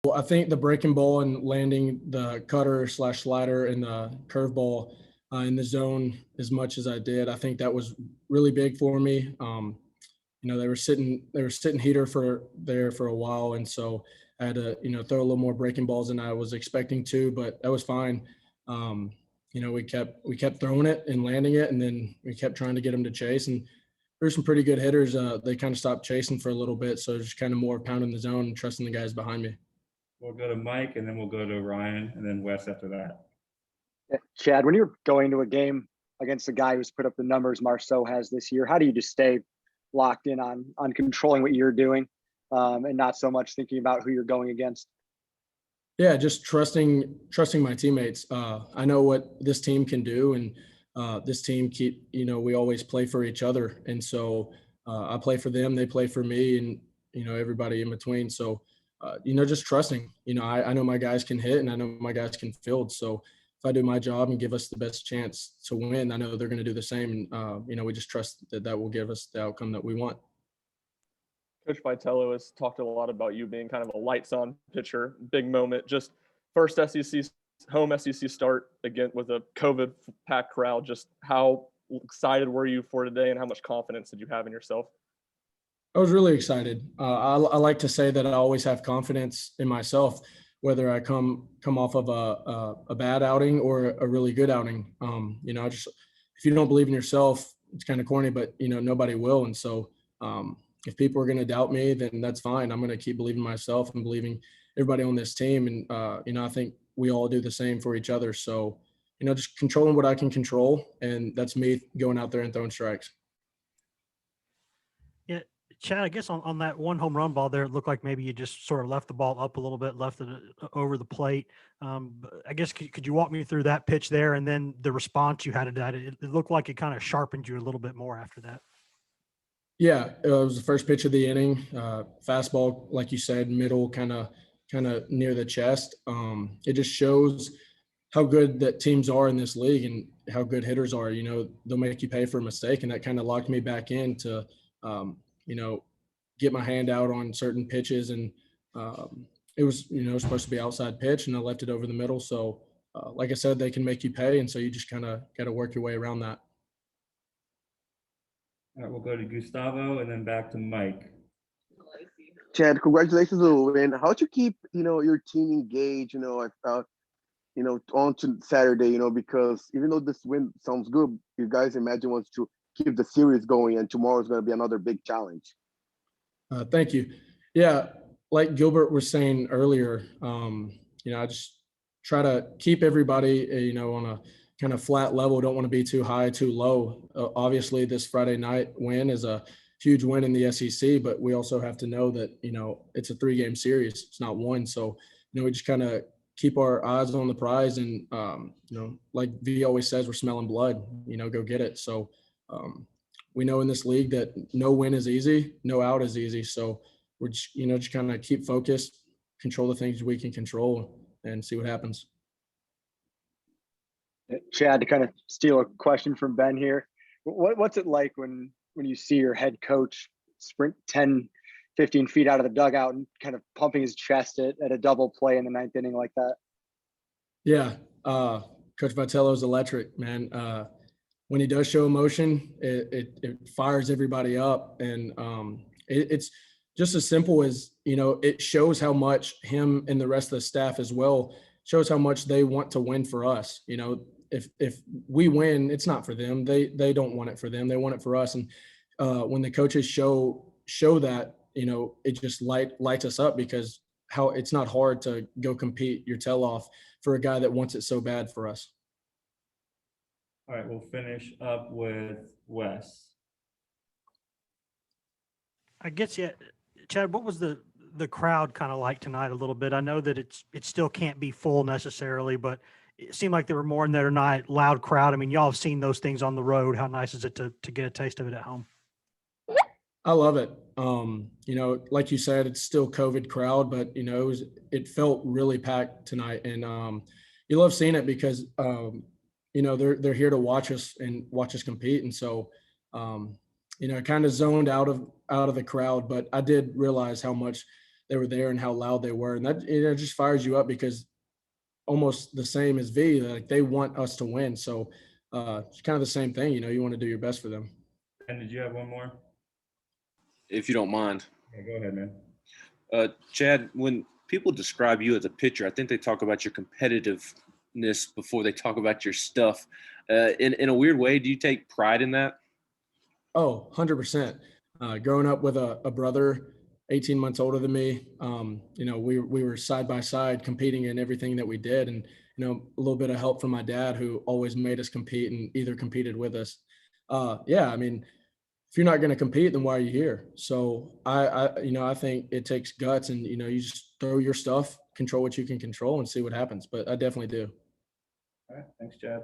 Well, I think the breaking ball and landing the cutter slash slider and the curveball in the zone as much as I did, I think that was really big for me. They were sitting heater for there for a while, and so I had to throw a little more breaking balls than I was expecting to, but that was fine. Um, we kept throwing it and landing it, and then we kept trying to get them to chase. And there's some pretty good hitters. They kind of stopped chasing for a little bit, so just kind of more pounding the zone and trusting the guys behind me. We'll go to Mike, and then we'll go to Ryan, and then Wes after that. Chad, when you're going to a game against a guy who's put up the numbers Marceau has this year, how do you just stay locked in on controlling what you're doing, and not so much thinking about who you're going against? Yeah, just trusting my teammates. I know what this team can do, and this team we always play for each other, and so I play for them, they play for me, and everybody in between. So just trusting. I know my guys can hit, and I know my guys can field. So if I do my job and give us the best chance to win, I know they're going to do the same. And we just trust that will give us the outcome that we want. Coach Vitello has talked a lot about you being kind of a lights on pitcher, big moment. Just first home SEC start again with a COVID packed crowd. Just how excited were you for today, and how much confidence did you have in yourself? I was really excited. I like to say that I always have confidence in myself, whether I come off of a bad outing or a really good outing. If you don't believe in yourself, it's kind of corny, but nobody will. And so if people are going to doubt me, then that's fine. I'm going to keep believing myself and believing everybody on this team. And, I think we all do the same for each other. So, just controlling what I can control. And that's me going out there and throwing strikes. Yeah, Chad, I guess on that one home run ball there, it looked like maybe you just sort of left the ball up a little bit, left it over the plate. I guess could you walk me through that pitch there, and then the response you had to that? It looked like it kind of sharpened you a little bit more after that. Yeah, it was the first pitch of the inning. Fastball, like you said, middle, kind of near the chest. It just shows how good that teams are in this league and how good hitters are. They'll make you pay for a mistake, and that kind of locked me back in to, get my hand out on certain pitches. And it was, supposed to be outside pitch, and I left it over the middle. So, like I said, they can make you pay, and so you just kind of got to work your way around that. All right, we'll go to Gustavo, and then back to Mike. Chad, congratulations on the win. How'd you keep, your team engaged, on to Saturday, because even though this win sounds good, you guys imagine wants to keep the series going, and tomorrow is going to be another big challenge. Thank you. Yeah, like Gilbert was saying earlier, I just try to keep everybody, on a kind of flat level. Don't want to be too high, too low. Obviously, this Friday night win is a huge win in the SEC, but we also have to know that, it's a 3-game series. It's not one. So, we just kind of keep our eyes on the prize, and, like V always says, we're smelling blood, go get it. So we know in this league that no win is easy, no out is easy. So we're just kind of keep focused, control the things we can control, and see what happens. Chad, to kind of steal a question from Ben here, what's it like when you see your head coach sprint 10, 15 feet out of the dugout and kind of pumping his chest at a double play in the 9th inning like that? Yeah, Coach Vitello is electric, man. When he does show emotion, it fires everybody up, and it's just as simple as, it shows how much him and the rest of the staff as well shows how much they want to win for us. If we win, it's not for them. They don't want it for them. They want it for us. And when the coaches show that, it just lights us up, because how it's not hard to go compete your tail off for a guy that wants it so bad for us. All right, we'll finish up with Wes. I guess, yeah, Chad, what was the crowd kind of like tonight a little bit? I know that it still can't be full necessarily, but it seemed like there were more in there tonight, loud crowd. I mean, y'all have seen those things on the road. How nice is it to get a taste of it at home? I love it. Like you said, it's still COVID crowd, but it felt really packed tonight, and you love seeing it because they're here to watch us and watch us compete, and so I kind of zoned out of the crowd, but I did realize how much they were there and how loud they were. And that, it just fires you up because almost the same as V, like they want us to win. So it's kind of the same thing, you know, you want to do your best for them. And did you have one more? If you don't mind. Yeah, go ahead, man. Chad, when people describe you as a pitcher, I think they talk about your competitiveness before they talk about your stuff. In a weird way, do you take pride in that? Oh, 100%. Growing up with a brother 18 months older than me, you know, we were side by side competing in everything that we did. And, you know, a little bit of help from my dad who always made us compete and either competed with us. Yeah, I mean, if you're not going to compete, then why are you here? So you know, I think it takes guts and, you know, you just throw your stuff, control what you can control and see what happens. But I definitely do. All right, thanks, Chad.